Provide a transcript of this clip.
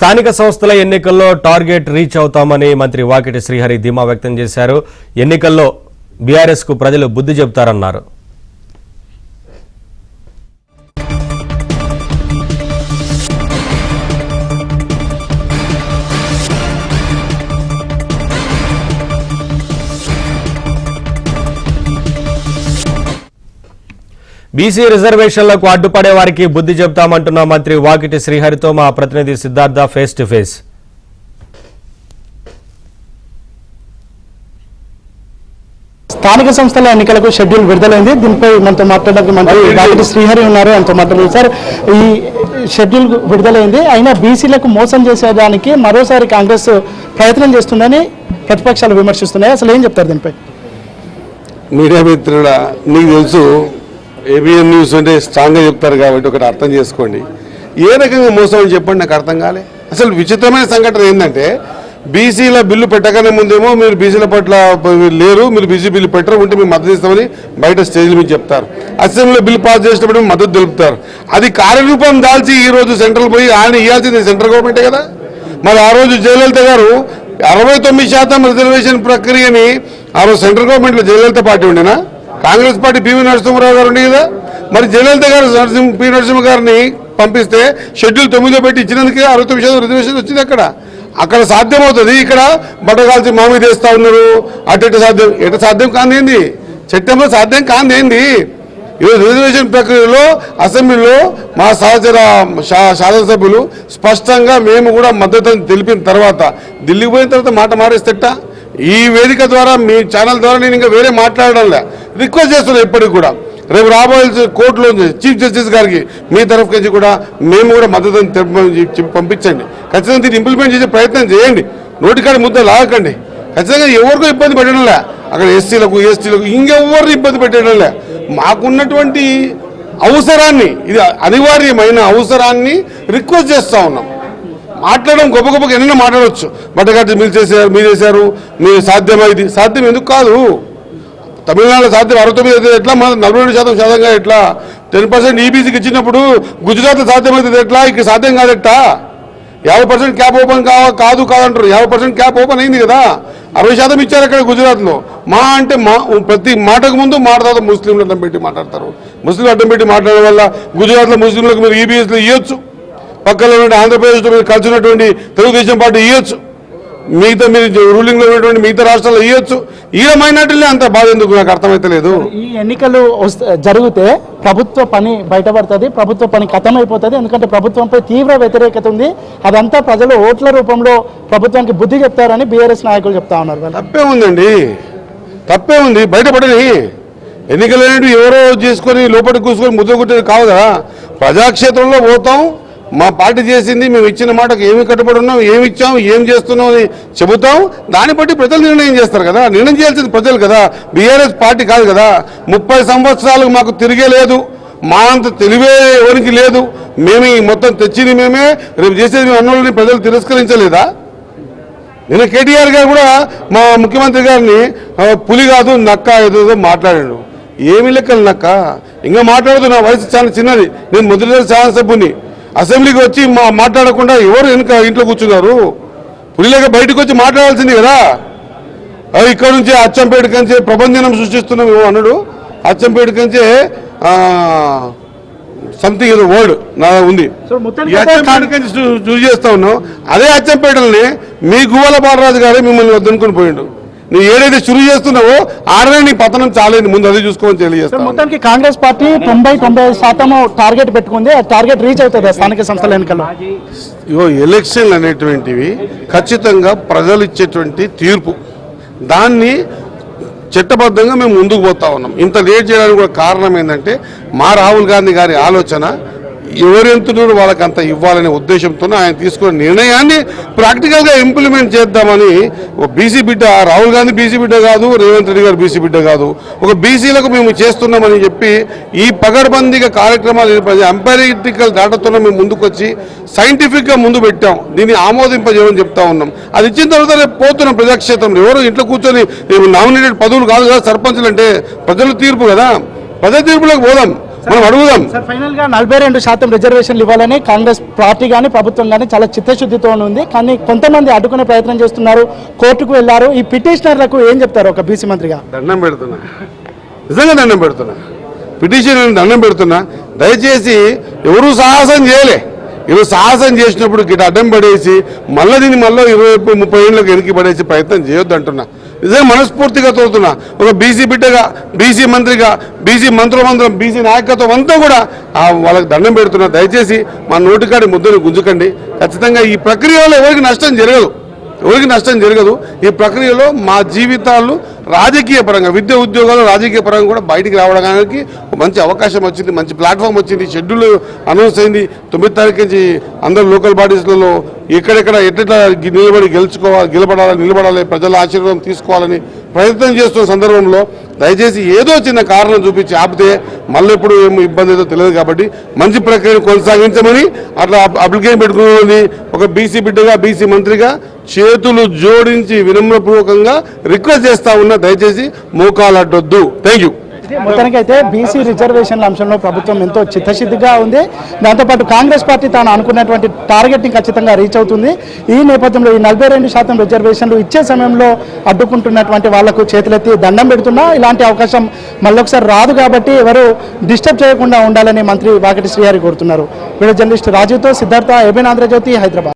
స్థానిక సంస్థల ఎన్నికల్లో టార్గెట్ రీచ్ అవుతామని మంత్రి వాకిటి శ్రీహరి ధీమా వ్యక్తం చేశారు. ఎన్నికల్లో బీఆర్ఎస్ కు ప్రజలు బుద్ధి చెబుతారన్నారు. బీసీ రిజర్వేషన్లకు అడ్డుపడే వారికి బుద్ధి చెబుతామంటున్న మంత్రి వాకిటి శ్రీహరితో మా ప్రతినిధి సిద్ధార్థ ఫేస్ టు ఫేస్. స్థానిక సంస్థల ఎన్నికలకు షెడ్యూల్ విడుదలైంది. దీనిపై మనతో మాట్లాడడానికి మంత్రి వాకిటి శ్రీహరి ఉన్నారు. ఆయనతో మాట్లాడారు. సార్, ఈ షెడ్యూల్ విడుదలైంది, అయినా బీసీలకు మోసం చేసేదానికి మరోసారి కాంగ్రెస్ ప్రయత్నం చేస్తుందని ప్రతిపక్షాలు విమర్శిస్తున్నాయి. అసలు ఏం చెప్తారు దీనిపై? మీడియా మిత్రుల, నీకు తెలుసు ఏబిఎన్ న్యూస్ అంటే స్ట్రాంగ్గా చెప్తారు కాబట్టి ఒకటి అర్థం చేసుకోండి. ఏ రకంగా మోసం అని చెప్పండి, నాకు అర్థం కాలే. అసలు విచిత్రమైన సంఘటన ఏంటంటే, బీసీల బిల్లు పెట్టగానే ముందేమో మీరు బీసీల పట్ల లేరు, మీరు బీసీ బిల్లు పెట్టరు, ఉంటే మేము మద్దతు ఇస్తామని బయట స్టేజ్ల మీద చెప్తారు. అసెంబ్లీలో బిల్లు పాస్ చేసినప్పుడు మద్దతు తెలుపుతారు. అది కార్యరూపం దాల్చి ఈ రోజు సెంట్రల్ పోయి ఆయన ఇవ్వాల్సింది సెంట్రల్ గవర్నమెంటే కదా. మరి ఆ రోజు జయలలిత గారు 69% రిజర్వేషన్ ప్రక్రియని ఆ రోజు సెంట్రల్ గవర్నమెంట్లో జయలలిత పార్టీ ఉండేనా, కాంగ్రెస్ పార్టీ పివి నరసింహరావు గారు ఉండే కదా. మరి జయలలిత గారు పివి నరసింహ గారిని పంపిస్తే షెడ్యూల్ 9లో పెట్టి ఇచ్చినందుకే 69% రిజర్వేషన్ వచ్చింది. అక్కడ సాధ్యమవుతుంది, ఇక్కడ బట్టగాల్చి మామీ చేస్తా ఉన్నారు. అటు సాధ్యం, ఎట సాధ్యం కాందేంది, చట్టంలో సాధ్యం కాందేంది. ఈరోజు రిజర్వేషన్ ప్రక్రియలో అసెంబ్లీలో మా సహచర శాసనసభ్యులు స్పష్టంగా మేము కూడా మద్దతు తెలిపిన తర్వాత ఢిల్లీకి పోయిన తర్వాత మాట మారేస్తేట. ఈ వేదిక ద్వారా మీ ఛానల్ ద్వారా నేను ఇంకా వేరే మాట్లాడడంలే, రిక్వెస్ట్ చేస్తున్నాను. ఇప్పటికి కూడా రేపు రాబోయే కోర్టులో చీఫ్ జస్టిస్ గారికి మీ తరఫు నుంచి కూడా మేము కూడా మద్దతు పంపించండి. ఖచ్చితంగా దీన్ని ఇంప్లిమెంట్ చేసే ప్రయత్నం చేయండి. నోటికాడ ముద్ద లాగకండి. ఖచ్చితంగా ఎవరికో ఇబ్బంది పెట్టడంలే, అక్కడ ఎస్సీలకు ఎస్టీలకు ఇంకెవరిని ఇబ్బంది పెట్టడంలే. మాకున్నటువంటి అవసరాన్ని, ఇది అనివార్యమైన అవసరాన్ని రిక్వెస్ట్ చేస్తూ ఉన్నాం. మాట్లాడడం గొప్ప గొప్పగా ఎన్నో మాట్లాడవచ్చు. బట్టగట్టి మీరు చేశారు, మీరు సాధ్యమైంది. సాధ్యం ఎందుకు కాదు? తమిళనాడులో సాధ్యం 69 ఎట్లా, మన 42% శాతంగా ఎట్లా, 10% ఈబీసీకి ఇచ్చినప్పుడు గుజరాత్లో సాధ్యమవుతుంది ఎట్లా, ఇక్కడ సాధ్యం కాదెట్టా. 50% క్యాప్ ఓపెన్ కాదు కాదంటారు. 50% క్యాప్ ఓపెన్ అయింది కదా. 60% ఇచ్చారు అక్కడ గుజరాత్లో. మా అంటే ప్రతి మాటకు ముందు తర్వాత ముస్లింలు అడ్డం పెట్టి మాట్లాడతారు. ముస్లింలు అడ్డం పెట్టి మాట్లాడడం వల్ల గుజరాత్లో ముస్లింలకు మీరు ఈబీఎస్లో ఇవ్వచ్చు, పక్కలో ఉన్న ఆంధ్రప్రదేశ్లో మీరు కలిసి ఉన్నటువంటి తెలుగుదేశం పార్టీ ఇవ్వచ్చు, మిగతా మీరు రూలింగ్లో ఉన్నటువంటి మిగతా రాష్ట్రాల్లో ఇవ్వచ్చు. ఈ మైనార్టీలే అంత బాధ ఎందుకు నాకు అర్థమైతలేదు. ఈ ఎన్నికలు జరిగితే ప్రభుత్వ పని బయటపడుతుంది, ప్రభుత్వ పని ఖతమైపోతుంది. ఎందుకంటే ప్రభుత్వంపై తీవ్ర వ్యతిరేకత ఉంది. అదంతా ప్రజలు ఓట్ల రూపంలో ప్రభుత్వానికి బుద్ధి చెప్తారని బీఆర్ఎస్ నాయకులు చెప్తా ఉన్నారు. తప్పే ఉందండి, తప్పే ఉంది. బయటపడని ఎన్నికలు అనేవి ఎవరో చేసుకొని లోపలికి కూసుకొని ముద్ర కుట్టేది కాదు కదా. ప్రజాక్షేత్రంలో పోతాం, మా పార్టీ చేసింది, మేము ఇచ్చిన మాటకు ఏమి కట్టుబడి ఉన్నాం, ఏమి ఇచ్చాం, ఏం చేస్తున్నాం అని చెబుతాం. దాన్ని బట్టి ప్రజలు నిర్ణయం చేస్తారు కదా. నిర్ణయం చేయాల్సింది ప్రజలు కదా, బీఆర్ఎస్ పార్టీ కాదు కదా. 30 సంవత్సరాలు మాకు తిరిగే లేదు, మా అంత తెలివే ఎవరికి లేదు. మేము మొత్తం తెచ్చింది మేమే, రేపు చేసేది మేము అన్నోళ్ళని ప్రజలు తిరస్కరించలేదా? నిన్న కేటీఆర్ గారు కూడా మా ముఖ్యమంత్రి గారిని పులి కాదు నక్క ఏదో మాట్లాడాడు. ఏమి లెక్కలు నక్క? ఇంకా మాట్లాడదు. నా వయసు చాలా చిన్నది, నేను మొదటి శాసనసభ్యుని. అసెంబ్లీకి వచ్చి మాట్లాడకుండా ఎవరు ఇంట్లో కూర్చున్నారు? పులిలేక బయటకు వచ్చి మాట్లాడాల్సింది కదా. ఇక్కడ నుంచి అచ్చంపేట కంచే ప్రబంధనం సృష్టిస్తున్నాం ఏమో అన్నాడు. అచ్చంపేట కంచే సంథింగ్ ఏదో వర్డ్ నా ఉంది. అచ్చంపేట కంచి చూసి చేస్తా ఉన్నాం. అదే అచ్చంపేటల్ని మీ గువ్వల బాలరాజు గారే మిమ్మల్ని వద్దనుకుని పోయిండు. నువ్వు ఏదైతే చురువు చేస్తున్నావో ఆడనే నీ పతనం చాలేని, ముందు అది చూసుకోమని తెలియజేస్తాను. మొత్తానికి కాంగ్రెస్ పార్టీ 90-95% టార్గెట్ పెట్టుకుంది. ఆ టార్గెట్ రీచ్ అవుతుంది స్థానిక సంస్థల ఎన్నికల్లో. ఇగో ఎలక్షన్లు అనేటువంటివి ఖచ్చితంగా ప్రజలు ఇచ్చేటువంటి తీర్పు, దాన్ని చట్టబద్ధంగా మేము ముందుకు పోతా ఉన్నాం. ఇంత లేట్ చేయడానికి కూడా కారణం ఏంటంటే, మా రాహుల్ గాంధీ గారి ఆలోచన ఎవరెంతున్నారు వాళ్ళకి అంత ఇవ్వాలనే ఉద్దేశంతో ఆయన తీసుకున్న నిర్ణయాన్ని ప్రాక్టికల్గా ఇంప్లిమెంట్ చేద్దామని. బీసీ బిడ్డ రాహుల్ గాంధీ బీసీ బిడ్డ కాదు, రేవంత్ రెడ్డి గారు బీసీ బిడ్డ కాదు, ఒక బీసీలకు మేము చేస్తున్నామని చెప్పి ఈ పగడ్బందీగా కార్యక్రమాలు ఎంపైరిటికల్ డాటాతో మేము ముందుకు వచ్చి సైంటిఫిక్గా ముందు పెట్టాం. దీన్ని ఆమోదింపజేయమని చెప్తా ఉన్నాం. అది ఇచ్చిన తర్వాత రేపు పోతున్నాం ప్రజాక్షేత్రంలో. ఎవరు ఇంట్లో కూర్చొని నామినేటెడ్ పదవులు కాదు కదా సర్పంచులు అంటే, ప్రజల తీర్పు కదా. ప్రజా తీర్పులకు పోదాం. మనం అడుగుదాం. సార్ ఫైనల్ గా 42% రిజర్వేషన్లు ఇవ్వాలని కాంగ్రెస్ పార్టీ కానీ ప్రభుత్వం కానీ చాలా చిత్తశుద్ధితో ఉంది. కానీ కొంతమంది అడ్డుకునే ప్రయత్నం చేస్తున్నారు, కోర్టుకు వెళ్లారు. ఈ పిటిషనర్లకు ఏం చెప్తారు ఒక బీసీ మంత్రిగా? దండం పెడుతున్నా, నిజంగా దండం పెడుతున్నా, పిటిషన్ దండం పెడుతున్నా. దయచేసి ఎవరు సాహసం చేయలే. ఈరోజు సాహసం చేసినప్పుడు గిట అడ్డం పడేసి మళ్ళీ దీన్ని మళ్ళీ 20-30 ఏళ్ళకి వెనక్కి పడేసి ప్రయత్నం చేయొద్దు అంటున్నా. నిజంగా మనస్ఫూర్తిగా తోడుతున్నా. ఒక బీసీ బిడ్డగా, బీసీ మంత్రిగా, బీసీ మంత్రులందరం, బీసీ నాయకత్వం అంతా కూడా వాళ్ళకి దండం పెడుతున్నా. దయచేసి మా నోటికాడి ముద్దని గుంజుకండి. ఖచ్చితంగా ఈ ప్రక్రియలో ఎవరికి నష్టం జరగదు. ఈ ప్రక్రియలో మా జీవితాలు రాజకీయ పరంగా, విద్య ఉద్యోగాలు రాజకీయ పరంగా కూడా బయటికి రావడానికి మంచి అవకాశం వచ్చింది, మంచి ప్లాట్ఫామ్ వచ్చింది. షెడ్యూల్ అనౌన్స్ అయింది. 9 తారీఖు నుంచి అందరు లోకల్ బాడీస్లలో ఎక్కడెక్కడ ఎట్లా నిలబడాలి, ప్రజల ఆశీర్వాదం తీసుకోవాలని ప్రయత్నం చేస్తున్న సందర్భంలో దయచేసి ఏదో చిన్న కారణం చూపించి ఆపితే మళ్ళీ ఎప్పుడు ఏం ఇబ్బంది ఏదో తెలియదు. కాబట్టి మంచి ప్రక్రియను కొనసాగించమని అట్లా అప్లికేషన్ పెట్టుకుని ఒక బీసీ బిడ్డగా, బీసీ మంత్రిగా చేతులు జోడించి వినమ్రపూర్వకంగా రిక్వెస్ట్ చేస్తా ఉన్నా, దయచేసి మోకాలడ్డొద్దు. Thank you. మొత్తానికి అయితే బీసీ రిజర్వేషన్ల అంశంలో ప్రభుత్వం ఎంతో చిత్తశుద్ధిగా ఉంది. దాంతోపాటు కాంగ్రెస్ పార్టీ తాను అనుకున్నటువంటి టార్గెట్ని ఖచ్చితంగా రీచ్ అవుతుంది. ఈ నేపథ్యంలో ఈ 42% రిజర్వేషన్లు ఇచ్చే సమయంలో అడ్డుకుంటున్నటువంటి వాళ్లకు చేతులెత్తి దండం పెడుతున్నా. ఇలాంటి అవకాశం మళ్ళొకసారి రాదు కాబట్టి ఎవరు డిస్టర్బ్ చేయకుండా ఉండాలని మంత్రి వాకిటి శ్రీహరి కోరుతున్నారు. వీడియో జర్నలిస్ట్ రాజుతో సిద్ధార్థ, ఏబిఎన్ ఆంధ్రజ్యోతి, హైదరాబాద్.